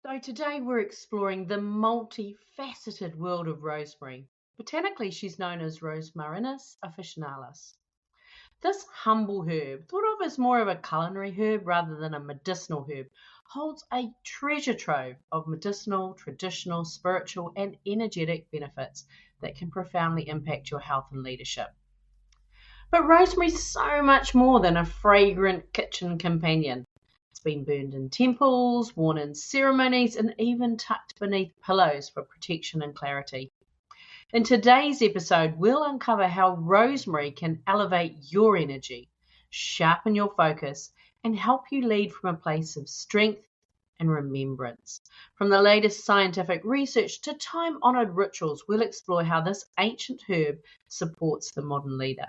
So today we're exploring the multifaceted world of rosemary. Botanically, she's known as Rosmarinus officinalis. This humble herb, thought of as more of a culinary herb rather than a medicinal herb, holds a treasure trove of medicinal, traditional, spiritual, and energetic benefits that can profoundly impact your health and leadership. But rosemary's so much more than a fragrant kitchen companion. It's been burned in temples, worn in ceremonies, and even tucked beneath pillows for protection and clarity. In today's episode, we'll uncover how rosemary can elevate your energy, sharpen your focus, and help you lead from a place of strength and remembrance. From the latest scientific research to time-honored rituals, we'll explore how this ancient herb supports the modern leader.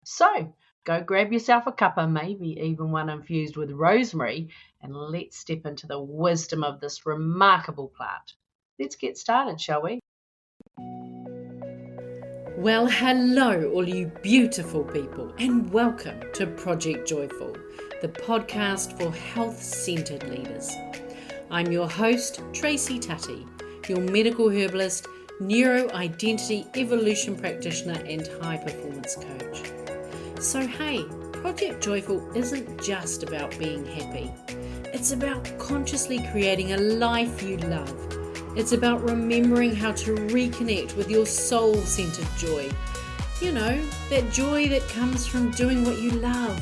So, go grab yourself a cuppa, maybe even one infused with rosemary, and let's step into the wisdom of this remarkable plant. Let's get started, shall we? Well, hello, all you beautiful people, and welcome to Project Joyful, the podcast for health-centered leaders. I'm your host, Tracy Tutty, your medical herbalist, neuro-identity evolution practitioner, and high-performance coach. So hey, Project Joyful isn't just about being happy. It's about consciously creating a life you love. It's about remembering how to reconnect with your soul-centered joy. You know, that joy that comes from doing what you love,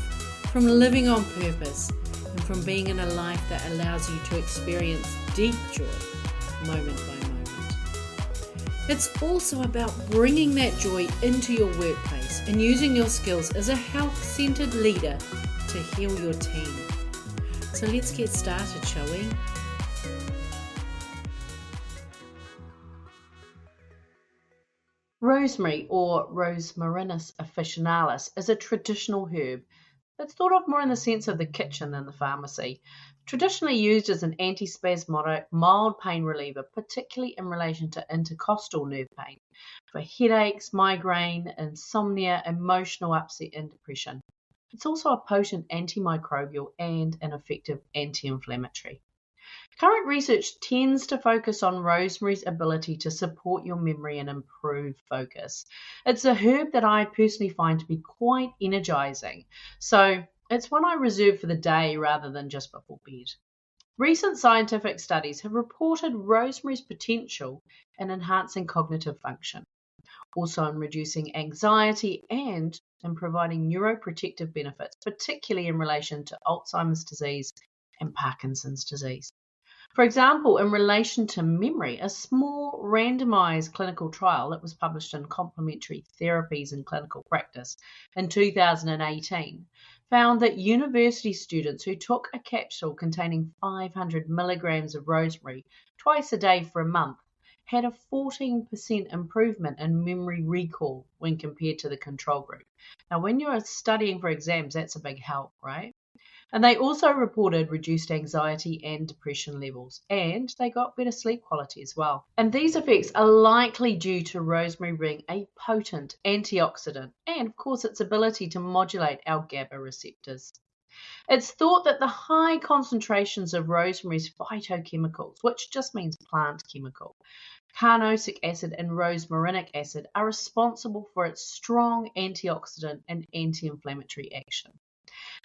from living on purpose, and from being in a life that allows you to experience deep joy, moment by moment. It's also about bringing that joy into your workplace and using your skills as a health-centered leader to heal your team. So let's get started, shall we? Rosemary, or Rosmarinus officinalis, is a traditional herb. It's thought of more in the sense of the kitchen than the pharmacy. Traditionally used as an antispasmodic, mild pain reliever, particularly in relation to intercostal nerve pain, for headaches, migraine, insomnia, emotional upset, and depression. It's also a potent antimicrobial and an effective anti-inflammatory. Current research tends to focus on rosemary's ability to support your memory and improve focus. It's a herb that I personally find to be quite energizing, so it's one I reserve for the day rather than just before bed. Recent scientific studies have reported rosemary's potential in enhancing cognitive function, also in reducing anxiety and in providing neuroprotective benefits, particularly in relation to Alzheimer's disease and Parkinson's disease. For example, in relation to memory, a small randomized clinical trial that was published in Complementary Therapies in Clinical Practice in 2018 found that university students who took a capsule containing 500 milligrams of rosemary twice a day for a month had a 14% improvement in memory recall when compared to the control group. Now, when you're studying for exams, that's a big help, right? And they also reported reduced anxiety and depression levels, and they got better sleep quality as well. And these effects are likely due to rosemary being a potent antioxidant and, of course, its ability to modulate our GABA receptors. It's thought that the high concentrations of rosemary's phytochemicals, which just means plant chemical, carnosic acid and rosmarinic acid, are responsible for its strong antioxidant and anti-inflammatory action.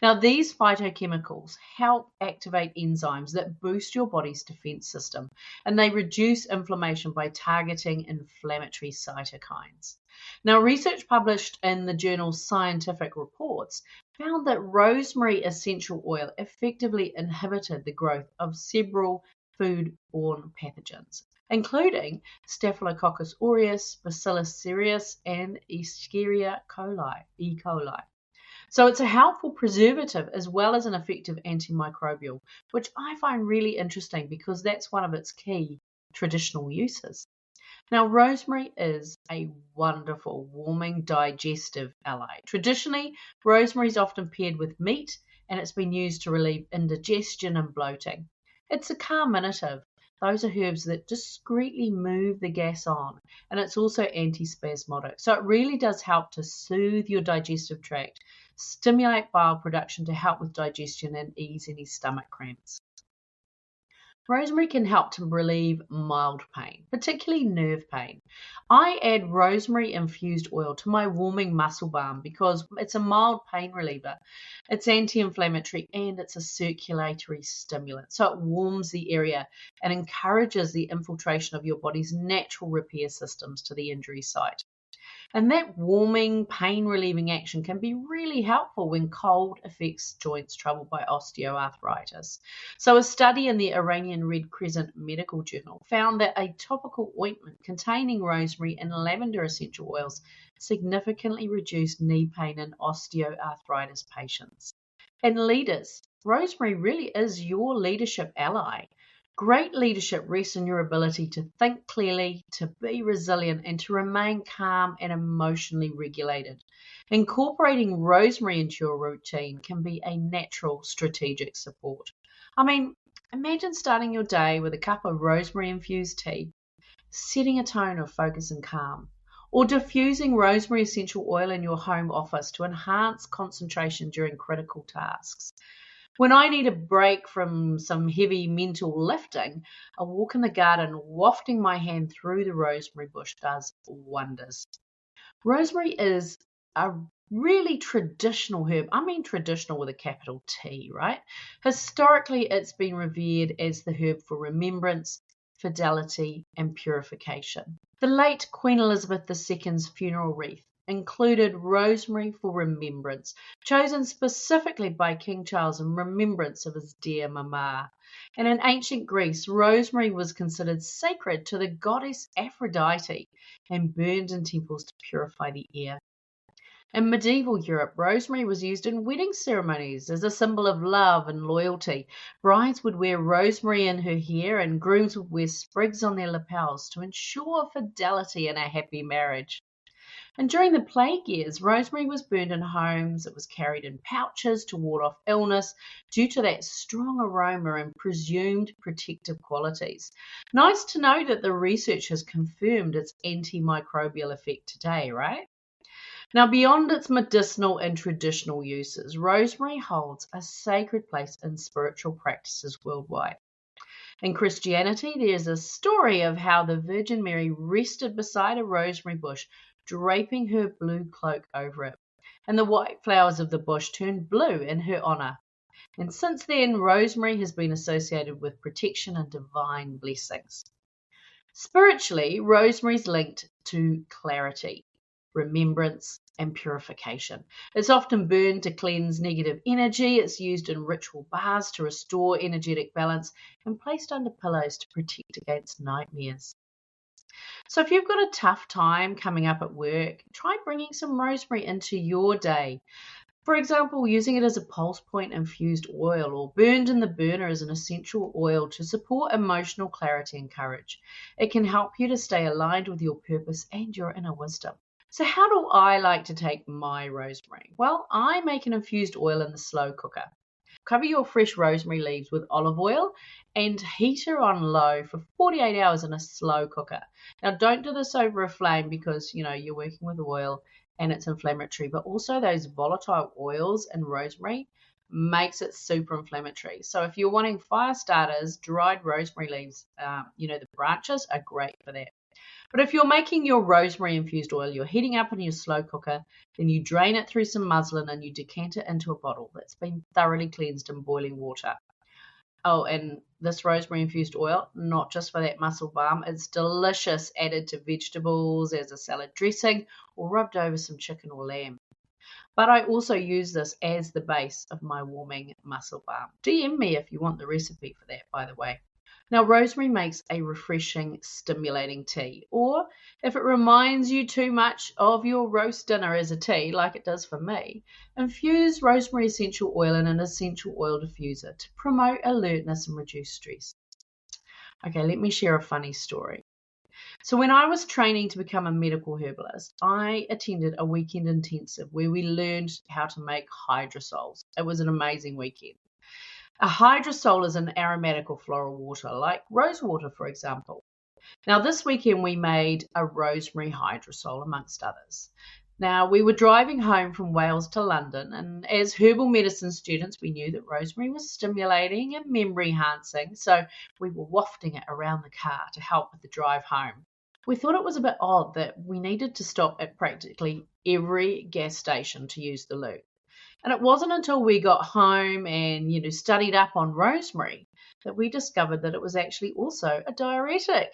Now, these phytochemicals help activate enzymes that boost your body's defense system, and they reduce inflammation by targeting inflammatory cytokines. Now, research published in the journal Scientific Reports found that rosemary essential oil effectively inhibited the growth of several food-borne pathogens, including Staphylococcus aureus, Bacillus cereus, and Escherichia coli, E. coli. So it's a helpful preservative as well as an effective antimicrobial, which I find really interesting because that's one of its key traditional uses. Now, rosemary is a wonderful warming digestive ally. Traditionally, rosemary is often paired with meat, and it's been used to relieve indigestion and bloating. It's a carminative. Those are herbs that discreetly move the gas on, and it's also antispasmodic. So it really does help to soothe your digestive tract, stimulate bile production to help with digestion, and ease any stomach cramps. Rosemary can help to relieve mild pain, particularly nerve pain. I add rosemary infused oil to my warming muscle balm because it's a mild pain reliever. It's anti-inflammatory and it's a circulatory stimulant. So it warms the area and encourages the infiltration of your body's natural repair systems to the injury site. And that warming, pain relieving action can be really helpful when cold affects joints troubled by osteoarthritis. So, a study in the Iranian Red Crescent Medical Journal found that a topical ointment containing rosemary and lavender essential oils significantly reduced knee pain in osteoarthritis patients. And leaders, rosemary really is your leadership ally. Great leadership rests in your ability to think clearly, to be resilient, and to remain calm and emotionally regulated. Incorporating rosemary into your routine can be a natural strategic support. I mean, imagine starting your day with a cup of rosemary-infused tea, setting a tone of focus and calm, or diffusing rosemary essential oil in your home office to enhance concentration during critical tasks. When I need a break from some heavy mental lifting, a walk in the garden wafting my hand through the rosemary bush does wonders. Rosemary is a really traditional herb. I mean traditional with a capital T, right? Historically, it's been revered as the herb for remembrance, fidelity, and purification. The late Queen Elizabeth II's funeral wreath included rosemary for remembrance, chosen specifically by King Charles in remembrance of his dear Mama. And in ancient Greece, rosemary was considered sacred to the goddess Aphrodite and burned in temples to purify the air. In medieval Europe, rosemary was used in wedding ceremonies as a symbol of love and loyalty. Brides would wear rosemary in her hair and grooms would wear sprigs on their lapels to ensure fidelity in a happy marriage. And during the plague years, rosemary was burned in homes. It was carried in pouches to ward off illness due to that strong aroma and presumed protective qualities. Nice to know that the research has confirmed its antimicrobial effect today, right? Now, beyond its medicinal and traditional uses, rosemary holds a sacred place in spiritual practices worldwide. In Christianity, there's a story of how the Virgin Mary rested beside a rosemary bush, draping her blue cloak over it, and the white flowers of the bush turned blue in her honor. And since then, rosemary has been associated with protection and divine blessings. Spiritually, rosemary is linked to clarity, remembrance, and purification. It's often burned to cleanse negative energy. It's used in ritual baths to restore energetic balance and placed under pillows to protect against nightmares. So if you've got a tough time coming up at work, try bringing some rosemary into your day. For example, using it as a pulse point infused oil or burned in the burner as an essential oil to support emotional clarity and courage. It can help you to stay aligned with your purpose and your inner wisdom. So how do I like to take my rosemary? Well, I make an infused oil in the slow cooker. Cover your fresh rosemary leaves with olive oil and heat her on low for 48 hours in a slow cooker. Now, don't do this over a flame because, you're working with oil and it's inflammatory, but also those volatile oils in rosemary makes it super inflammatory. So if you're wanting fire starters, dried rosemary leaves, the branches are great for that. But if you're making your rosemary infused oil, you're heating up in your slow cooker, then you drain it through some muslin and you decant it into a bottle that's been thoroughly cleansed in boiling water. Oh, and this rosemary infused oil, not just for that muscle balm, it's delicious added to vegetables as a salad dressing or rubbed over some chicken or lamb. But I also use this as the base of my warming muscle balm. DM me if you want the recipe for that, by the way. Now, rosemary makes a refreshing, stimulating tea, or if it reminds you too much of your roast dinner as a tea, like it does for me, infuse rosemary essential oil in an essential oil diffuser to promote alertness and reduce stress. Okay, let me share a funny story. So when I was training to become a medical herbalist, I attended a weekend intensive where we learned how to make hydrosols. It was an amazing weekend. A hydrosol is an aromatic or floral water, like rose water, for example. Now, this weekend we made a rosemary hydrosol, amongst others. Now, we were driving home from Wales to London, and as herbal medicine students, we knew that rosemary was stimulating and memory enhancing, so we were wafting it around the car to help with the drive home. We thought it was a bit odd that we needed to stop at practically every gas station to use the loo. And it wasn't until we got home and, studied up on rosemary that we discovered that it was actually also a diuretic.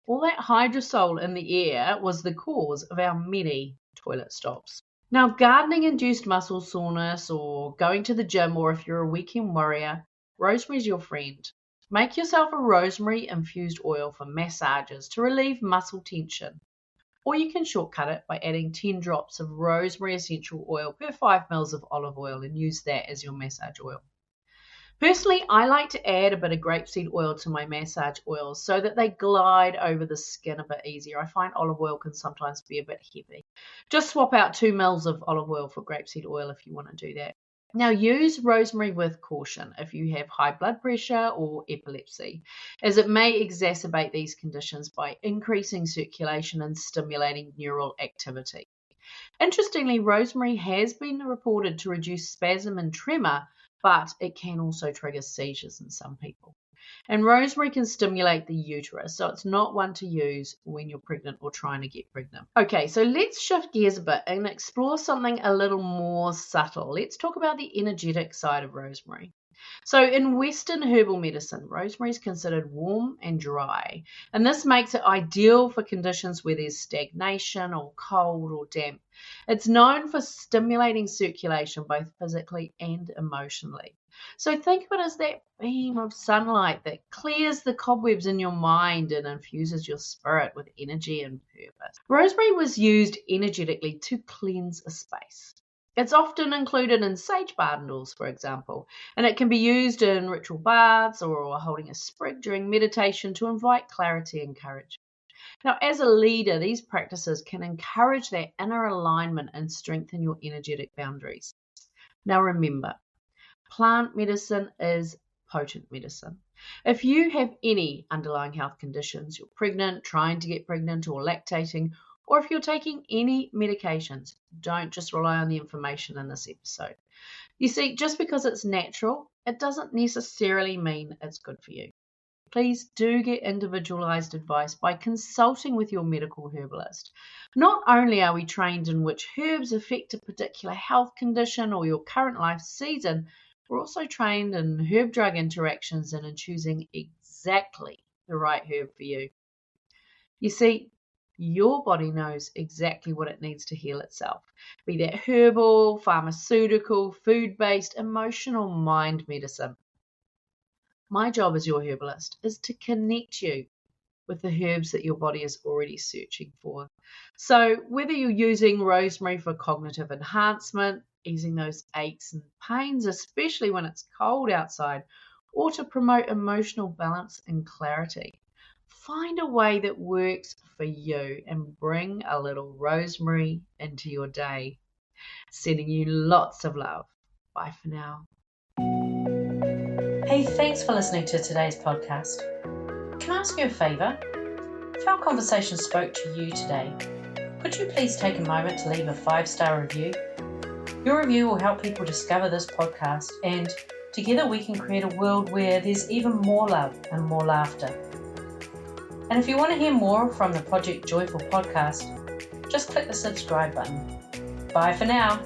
All that hydrosol in the air was the cause of our many toilet stops. Now, gardening-induced muscle soreness or going to the gym, or if you're a weekend warrior, rosemary's your friend. Make yourself a rosemary-infused oil for massages to relieve muscle tension. Or you can shortcut it by adding 10 drops of rosemary essential oil per 5 ml of olive oil and use that as your massage oil. Personally, I like to add a bit of grapeseed oil to my massage oils so that they glide over the skin a bit easier. I find olive oil can sometimes be a bit heavy. Just swap out 2 ml of olive oil for grapeseed oil if you want to do that. Now, use rosemary with caution if you have high blood pressure or epilepsy, as it may exacerbate these conditions by increasing circulation and stimulating neural activity. Interestingly, rosemary has been reported to reduce spasm and tremor, but it can also trigger seizures in some people. And rosemary can stimulate the uterus, so it's not one to use when you're pregnant or trying to get pregnant. Okay, so let's shift gears a bit and explore something a little more subtle. Let's talk about the energetic side of rosemary. So in Western herbal medicine, rosemary is considered warm and dry, and this makes it ideal for conditions where there's stagnation or cold or damp. It's known for stimulating circulation both physically and emotionally. So think of it as that beam of sunlight that clears the cobwebs in your mind and infuses your spirit with energy and purpose. Rosemary was used energetically to cleanse a space. It's often included in sage bundles, for example, and it can be used in ritual baths or holding a sprig during meditation to invite clarity and courage. Now, as a leader, these practices can encourage that inner alignment and strengthen your energetic boundaries. Now, remember, plant medicine is potent medicine. If you have any underlying health conditions, you're pregnant, trying to get pregnant, or lactating, or if you're taking any medications, don't just rely on the information in this episode. You see, just because it's natural, it doesn't necessarily mean it's good for you. Please do get individualized advice by consulting with your medical herbalist. Not only are we trained in which herbs affect a particular health condition or your current life season, we're also trained in herb-drug interactions and in choosing exactly the right herb for you. You see, your body knows exactly what it needs to heal itself, be that herbal, pharmaceutical, food-based, emotional, mind medicine. My job as your herbalist is to connect you with the herbs that your body is already searching for. So whether you're using rosemary for cognitive enhancement, easing those aches and pains, especially when it's cold outside, or to promote emotional balance and clarity, find a way that works for you and bring a little rosemary into your day. Sending you lots of love. Bye for now. Hey, thanks for listening to today's podcast. Can I ask you a favour? If our conversation spoke to you today, could you please take a moment to leave a 5-star review? Your review will help people discover this podcast, and together we can create a world where there's even more love and more laughter. And if you want to hear more from the Project Joyful podcast, just click the subscribe button. Bye for now.